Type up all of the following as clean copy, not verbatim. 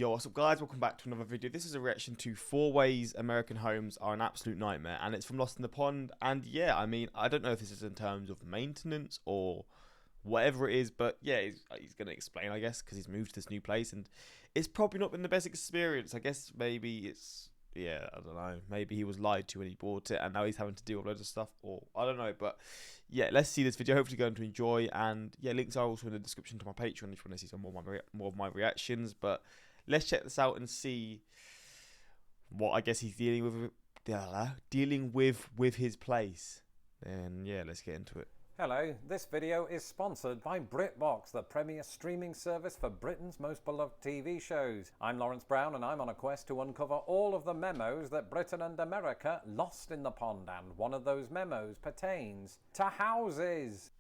Yo, what's up guys, welcome back to another video. This is a reaction to 4 ways American homes are an absolute nightmare, and it's from Lost in the Pond. And yeah, I mean, I don't know if this is in terms of maintenance or whatever it is, but yeah, he's going to explain, I guess, because he's moved to this new place, and it's probably not been the best experience. I guess maybe it's, yeah, I don't know, maybe he was lied to when he bought it, and now he's having to deal with loads of stuff, or I don't know, but yeah, let's see this video. Hopefully going to enjoy, and yeah, links are also in the description to my Patreon if you want to see some more of my reactions. But let's check this out and see what I guess he's dealing with his place. And yeah, let's get into it. Hello, this video is sponsored by BritBox, the premier streaming service for Britain's most beloved TV shows. I'm Lawrence Brown, and I'm on a quest to uncover all of the memos that Britain and America lost in the pond, and one of those memos pertains to houses.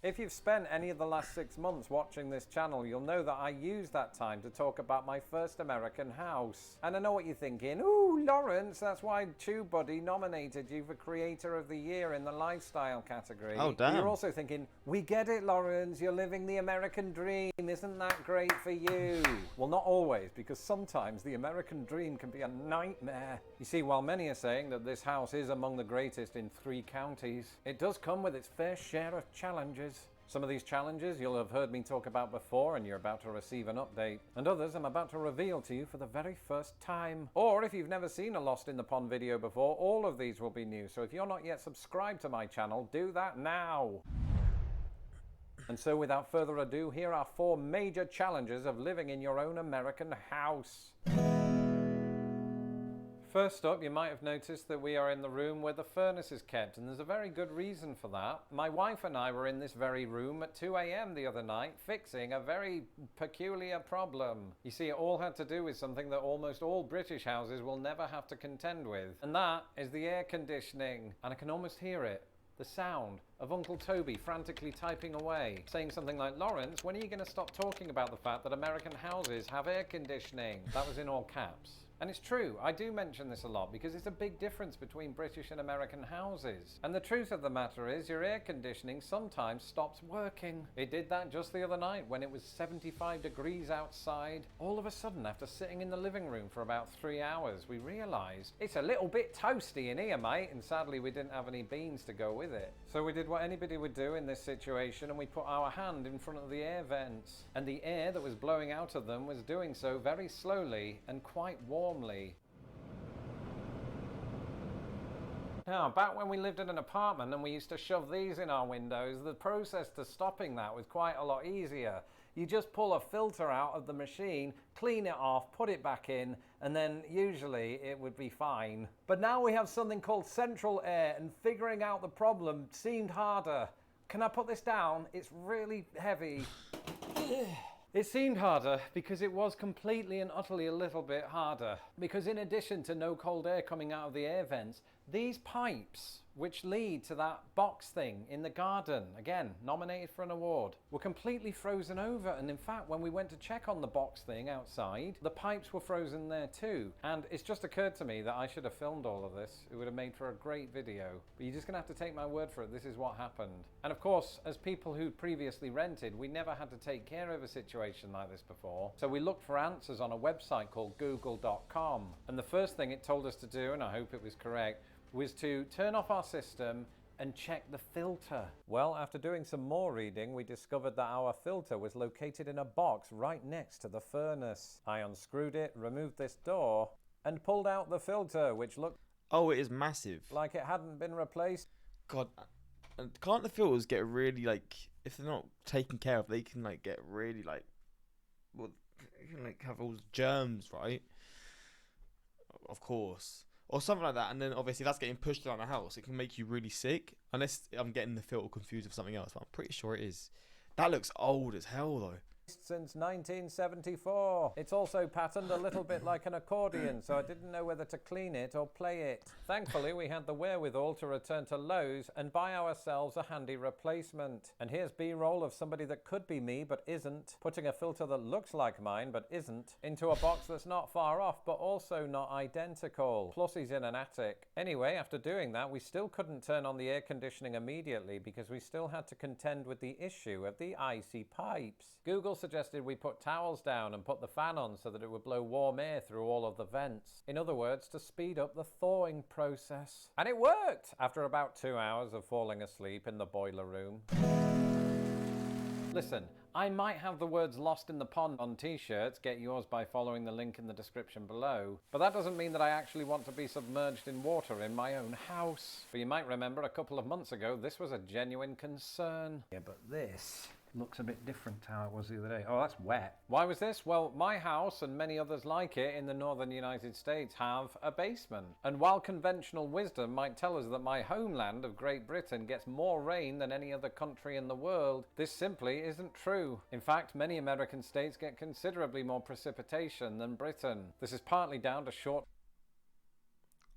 If you've spent any of the last 6 months watching this channel, you'll know that I used that time to talk about my first American house. And I know what you're thinking, ooh, Lawrence, that's why TubeBuddy nominated you for Creator of the Year in the lifestyle category. Oh, damn. But you're also thinking, we get it, Lawrence, you're living the American dream, isn't that great for you? Well, not always, because sometimes the American dream can be a nightmare. You see, while many are saying that this house is among the greatest in 3 counties, it does come with its fair share of challenges. Some of these challenges you'll have heard me talk about before and you're about to receive an update, and others I'm about to reveal to you for the very first time. Or if you've never seen a Lost in the Pond video before, all of these will be new, so if you're not yet subscribed to my channel, do that now. And so without further ado, here are 4 major challenges of living in your own American house. First up, you might have noticed that we are in the room where the furnace is kept, and there's a very good reason for that. My wife and I were in this very room at 2 AM the other night, fixing a very peculiar problem. You see, it all had to do with something that almost all British houses will never have to contend with, and that is the air conditioning. And I can almost hear it. The sound of Uncle Toby frantically typing away, saying something like, Lawrence, when are you going to stop talking about the fact that American houses have air conditioning? That was in all caps. And it's true, I do mention this a lot because it's a big difference between British and American houses. And the truth of the matter is your air conditioning sometimes stops working. It did that just the other night when it was 75 degrees outside. All of a sudden, after sitting in the living room for about 3 hours, we realised it's a little bit toasty in here, mate, and sadly we didn't have any beans to go with it. So we did what anybody would do in this situation, and we put our hand in front of the air vents. And the air that was blowing out of them was doing so very slowly and quite warmly. Now, back when we lived in an apartment and we used to shove these in our windows, the process to stopping that was quite a lot easier. You just pull a filter out of the machine, clean it off, put it back in, and then usually it would be fine. But now we have something called central air, and figuring out the problem seemed harder. Can I put this down? It's really heavy. It seemed harder because it was completely and utterly a little bit harder. Because in addition to no cold air coming out of the air vents, these pipes, which lead to that box thing in the garden, again, nominated for an award, were completely frozen over. And in fact, when we went to check on the box thing outside, the pipes were frozen there too. And it's just occurred to me that I should have filmed all of this. It would have made for a great video. But you're just gonna have to take my word for it. This is what happened. And of course, as people who previously rented, we never had to take care of a situation like this before. So we looked for answers on a website called google.com. And the first thing it told us to do, and I hope it was correct, was to turn off our system and check the filter. Well, after doing some more reading, we discovered that our filter was located in a box right next to the furnace. I unscrewed it, removed this door, and pulled out the filter, which looked... Oh, it is massive. Like it hadn't been replaced. God, and can't the filters get really, like, if they're not taken care of, they can, like, get really, like, well, they can, like, have all germs, right? Of course. Or something like that, and then obviously that's getting pushed around the house. It can make you really sick, unless I'm getting the filter confused with something else, but I'm pretty sure it is. That looks old as hell, though. Since 1974. It's also patterned a little bit like an accordion, so I didn't know whether to clean it or play it. Thankfully, we had the wherewithal to return to Lowe's and buy ourselves a handy replacement. And here's B-roll of somebody that could be me but isn't, putting a filter that looks like mine but isn't, into a box that's not far off but also not identical. Plus he's in an attic. Anyway, after doing that, we still couldn't turn on the air conditioning immediately because we still had to contend with the issue of the icy pipes. Google suggested we put towels down and put the fan on so that it would blow warm air through all of the vents. In other words, to speed up the thawing process. And it worked! After about 2 hours of falling asleep in the boiler room. Listen, I might have the words "Lost in the Pond" on t-shirts. Get yours by following the link in the description below. But that doesn't mean that I actually want to be submerged in water in my own house. But you might remember a couple of months ago, this was a genuine concern. Yeah, but this looks a bit different to how it was the other day. Oh, that's wet. Why was this? Well, my house and many others like it in the northern United States have a basement. And while conventional wisdom might tell us that my homeland of Great Britain gets more rain than any other country in the world, this simply isn't true. In fact, many American states get considerably more precipitation than Britain. This is partly down to short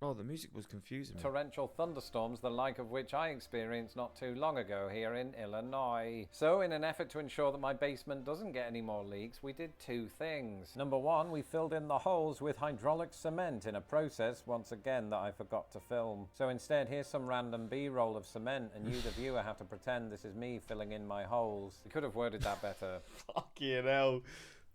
Oh, the music was confusing me. torrential thunderstorms, the like of which I experienced not too long ago here in Illinois. So in an effort to ensure that my basement doesn't get any more leaks, we did two things. Number one, we filled in the holes with hydraulic cement in a process, once again, that I forgot to film. So instead, here's some random B-roll of cement, and you, the viewer, have to pretend this is me filling in my holes. We could have worded that better. Fucking hell.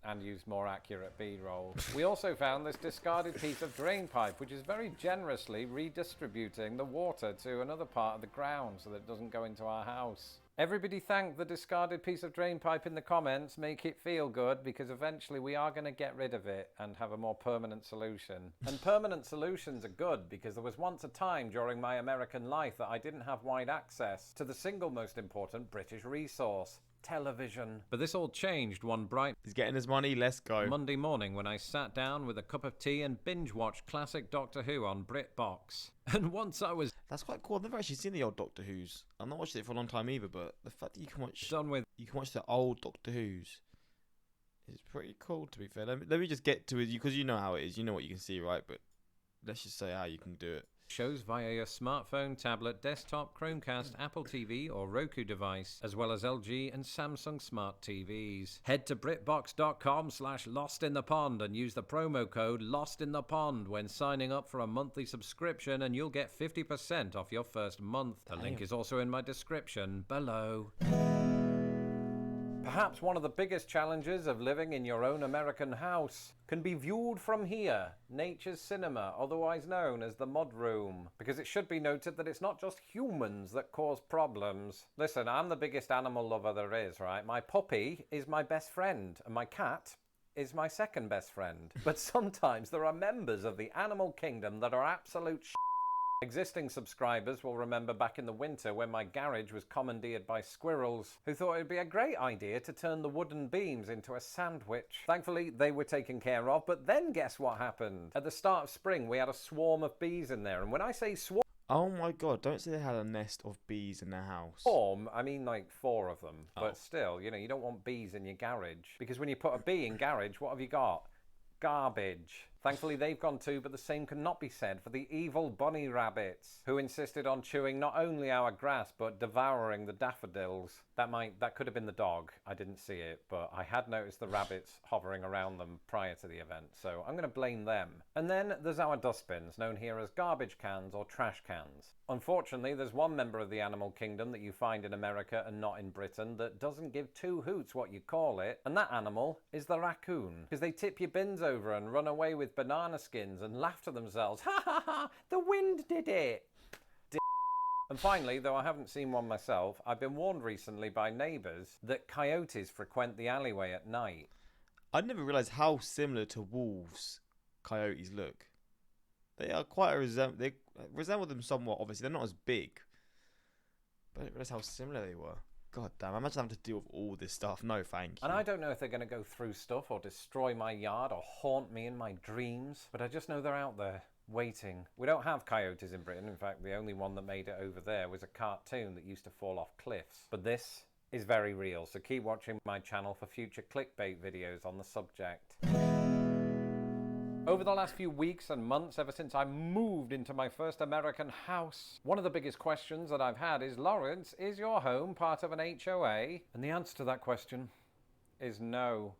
And used more accurate B-roll. We also found this discarded piece of drain pipe, which is very generously redistributing the water to another part of the ground so that it doesn't go into our house. Everybody thank the discarded piece of drain pipe in the comments, make it feel good, because eventually we are going to get rid of it and have a more permanent solution. And permanent solutions are good, because there was once a time during my American life that I didn't have wide access to the single most important British resource: television. But this all changed one bright He's getting his money, let's go. Monday morning when I sat down with a cup of tea and binge-watched classic Doctor Who on Brit Box. And once I was That's quite cool. I've never actually seen the old Doctor Who's. I've not watched it for a long time either, but the fact that you can watch the old Doctor Who's is pretty cool, to be fair. Let me just get to it, because you know how it is. You know what you can see, right? But let's just say how you can do it. Shows via your smartphone, tablet, desktop, Chromecast, Apple TV or Roku device, as well as LG and Samsung smart TVs. Head to britbox.com/lostinthepond and use the promo code LOSTINTHEPOND when signing up for a monthly subscription, and you'll get 50% off your first month. The link is also in my description below. Perhaps one of the biggest challenges of living in your own American house can be viewed from here, nature's cinema, otherwise known as the mudroom. Because it should be noted that it's not just humans that cause problems. Listen, I'm the biggest animal lover there is, right? My puppy is my best friend, and my cat is my second best friend. But sometimes there are members of the animal kingdom that are absolute shit. Existing subscribers will remember back in the winter when my garage was commandeered by squirrels, who thought it would be a great idea to turn the wooden beams into a sandwich. Thankfully, they were taken care of, but then guess what happened? At the start of spring, we had a swarm of bees in there, and when I say swarm, Oh my god, don't say they had a nest of bees in their house. I mean like 4 of them. But still, you know, you don't want bees in your garage, because when you put a bee in garage, what have you got? Garbage. Thankfully they've gone too, but the same could not be said for the evil bunny rabbits, who insisted on chewing not only our grass but devouring the daffodils. That could have been the dog. I didn't see it, but I had noticed the rabbits hovering around them prior to the event, so I'm going to blame them. And then there's our dustbins, known here as garbage cans or trash cans. Unfortunately, there's one member of the animal kingdom that you find in America and not in Britain that doesn't give two hoots what you call it, and that animal is the raccoon. Because they tip your bins over and run away with banana skins and laugh to themselves. Ha ha ha! The wind did it! And finally, though I haven't seen one myself, I've been warned recently by neighbours that coyotes frequent the alleyway at night. I never realised how similar to wolves coyotes look. They are quite they resemble them somewhat, obviously. They're not as big. But I didn't realise how similar they were. God damn, imagine having to deal with all this stuff. No, thank you. And I don't know if they're going to go through stuff or destroy my yard or haunt me in my dreams, but I just know they're out there, waiting. We don't have coyotes in Britain. In fact, the only one that made it over there was a cartoon that used to fall off cliffs. But this is very real, so keep watching my channel for future clickbait videos on the subject. Over the last few weeks and months, ever since I moved into my first American house, one of the biggest questions that I've had is, Lawrence, is your home part of an HOA? And the answer to that question is no.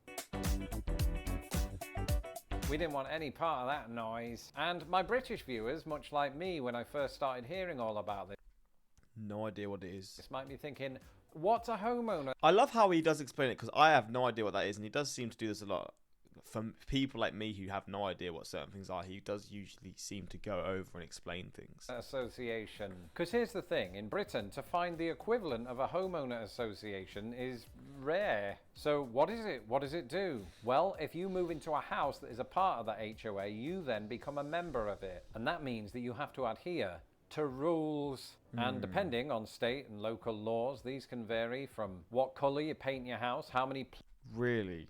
We didn't want any part of that noise. And my British viewers, much like me when I first started hearing all about this, no idea what it is. this might be thinking, What's a homeowner? I love how he does explain it, because I have no idea what that is, and he does seem to do this a lot. For people like me who have no idea what certain things are, he does usually seem to go over and explain things. Association. Because here's the thing, in Britain, to find the equivalent of a homeowner association is rare. So what is it? What does it do? Well, if you move into a house that is a part of that HOA, you then become a member of it. And that means that you have to adhere to rules. And depending on state and local laws, these can vary from what colour you paint your house, how many... Really?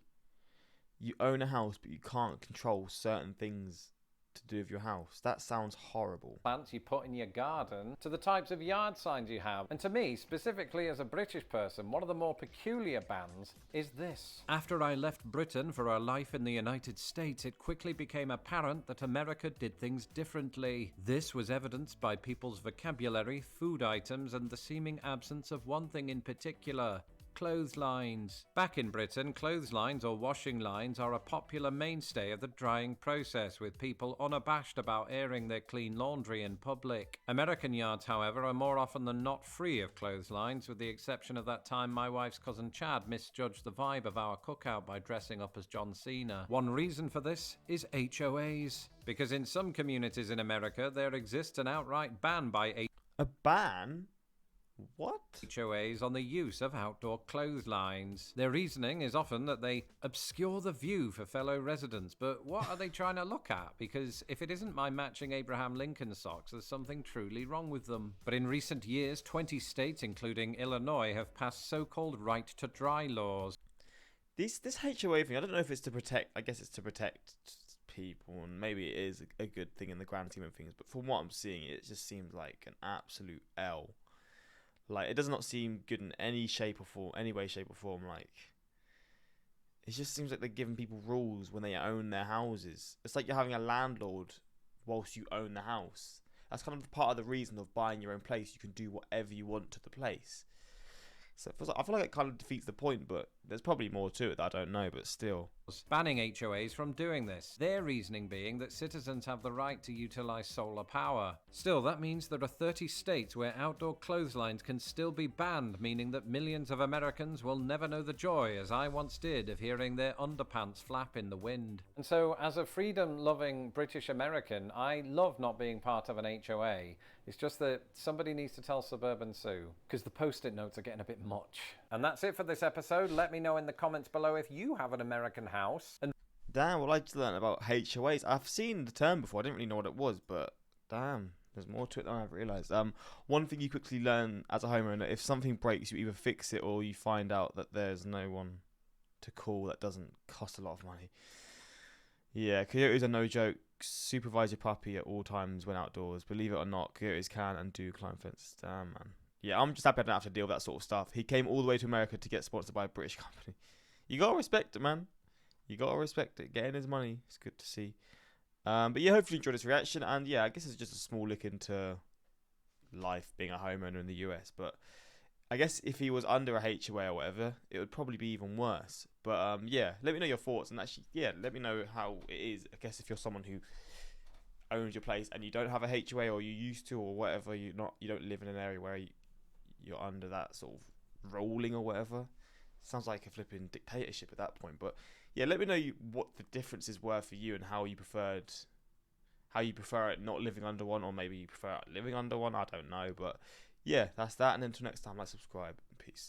You own a house, but you can't control certain things to do with your house? That sounds horrible. Plants you put in your garden, to the types of yard signs you have. And to me, specifically as a British person, one of the more peculiar bans is this. After I left Britain for a life in the United States, it quickly became apparent that America did things differently. This was evidenced by people's vocabulary, food items, and the seeming absence of one thing in particular: clotheslines. Back in Britain, clotheslines or washing lines are a popular mainstay of the drying process, with people unabashed about airing their clean laundry in public. American yards, however, are more often than not free of clotheslines, with the exception of that time my wife's cousin Chad misjudged the vibe of our cookout by dressing up as John Cena. One reason for this is HOAs, because in some communities in America there exists an outright ban by A ban? What? HOAs on the use of outdoor clotheslines. Their reasoning is often that they obscure the view for fellow residents. But what are they trying to look at? Because if it isn't my matching Abraham Lincoln socks, there's something truly wrong with them. But in recent years, 20 states, including Illinois, have passed so-called right-to-dry laws. This HOA thing, I don't know if it's to protect... I guess it's to protect people, and maybe it is a good thing in the grand scheme of things. But from what I'm seeing, it just seems like an absolute L. Like, it does not seem good in any shape or form, any way, shape or form. Like, it just seems like they're giving people rules when they own their houses. It's like you're having a landlord whilst you own the house. That's kind of part of the reason of buying your own place. You can do whatever you want to the place. So I feel like it kind of defeats the point, but there's probably more to it that I don't know, but still. Banning HOAs from doing this, their reasoning being that citizens have the right to utilise solar power. Still, that means there are 30 states where outdoor clotheslines can still be banned, meaning that millions of Americans will never know the joy, as I once did, of hearing their underpants flap in the wind. And so, as a freedom-loving British American, I love not being part of an HOA. It's just that somebody needs to tell Suburban Sue, because the post-it notes are getting a bit much. And that's it for this episode. Let me know in the comments below if you have an American house. And damn, well, I just learned about HOAs. I've seen the term before. I didn't really know what it was, but damn, there's more to it than I've realised. One thing you quickly learn as a homeowner: if something breaks, you either fix it or you find out that there's no one to call that doesn't cost a lot of money. Yeah, coyotes are no joke. Supervise your puppy at all times when outdoors. Believe it or not, coyotes can and do climb fences. Damn, man. Yeah, I'm just happy I don't have to deal with that sort of stuff. He came all the way to America to get sponsored by a British company. You gotta respect it, man. You gotta respect it. Getting his money, it's good to see. But yeah, hopefully you enjoyed this reaction. And yeah, I guess it's just a small look into life being a homeowner in the US. But I guess if he was under a HOA or whatever, it would probably be even worse. But yeah, let me know your thoughts. And actually, yeah, let me know how it is. I guess if you're someone who owns your place and you don't have a HOA, or you used to, or whatever, you don't live in an area where you're under that sort of ruling or whatever. Sounds like a flipping dictatorship at that point. But yeah, let me know what the differences were for you and how you prefer it not living under one, or maybe you prefer living under one. I don't know. But yeah, that's that. And until next time, like, subscribe. Peace.